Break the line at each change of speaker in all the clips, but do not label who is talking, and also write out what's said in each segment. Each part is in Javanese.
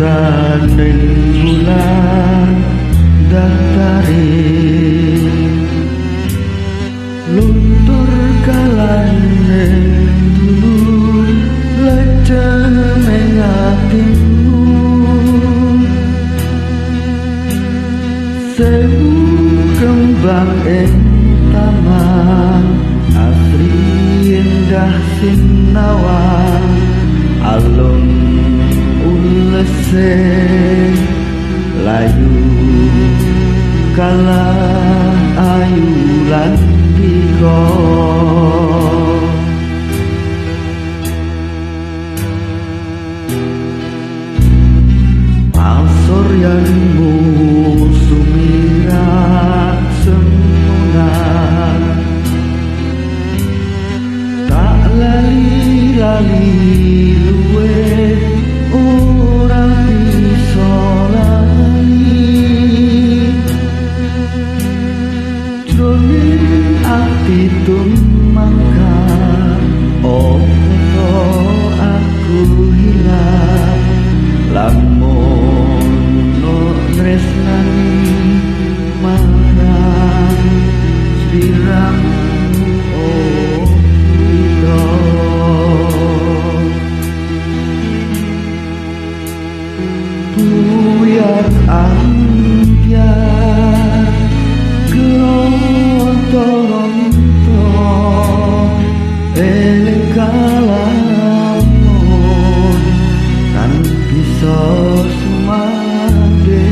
Taning bulan datari luntur kalane dulu leceng atimu sewu kembang ing taman asri indah sinawan alun ulese layu kalah ayu lan diko pasuryanmu sumirat sempurna tak lali-lali luwe ora bisa lali jroning ati tumangka opo aku hilang lamun tresnani marang sliramu oh ilo buyar ambyar geronto-ronto eling kalamun kan bisa sumade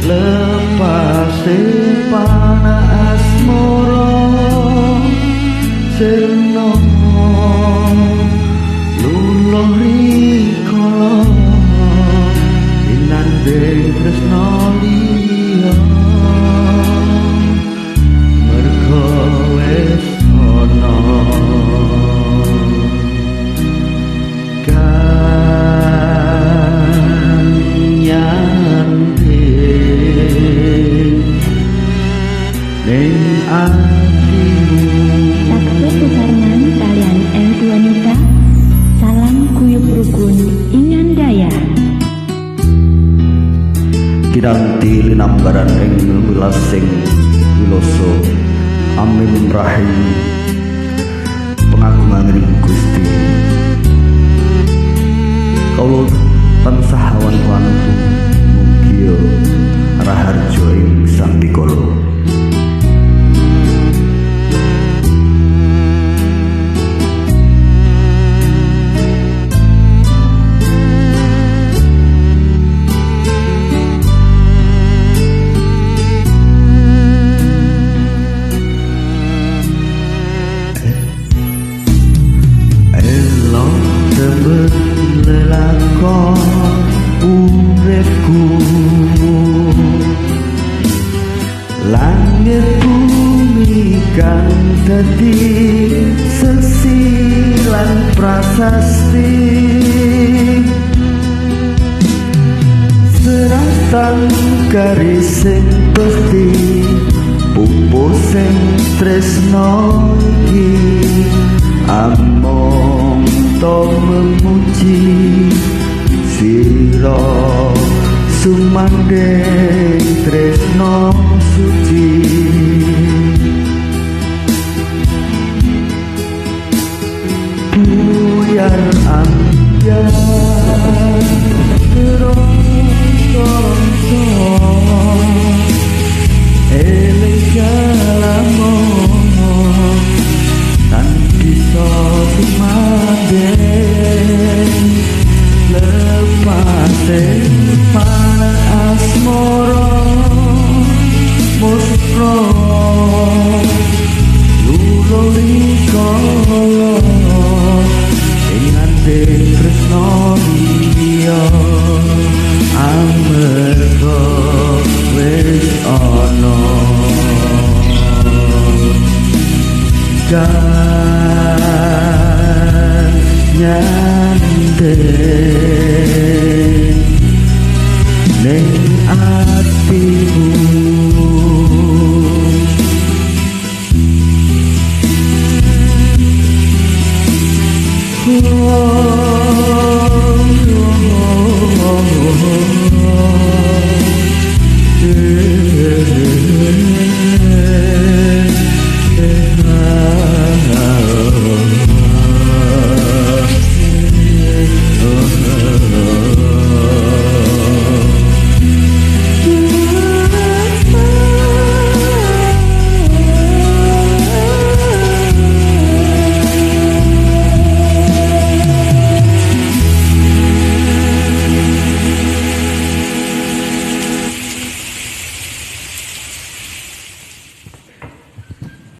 lepas pana asmara sirna luluh rikala dinandeng tresna liya merga wis ana
Sahabat bebarengan kalian Elit Wanita, salam kuyup rukun ingan daya.
Kiranti linambaran ing wilasing wiloso amin rahim pengagungan ring Gusti kawula tansah awan-awanipun mugia raharja ing Sang Pikala. Lelakon uripku langit bumi kang dadi seksi lan prasasti seratan garis sing pesti pupuh sing tresno iki among to memuji sira sumandeng tresno suci buyar ambyar ronto-ronto eling kalamun tan bisa sumaden lepas pana asmara musra luluri kala ing ati tresna liya amarga wis ana nyandeng ning atimu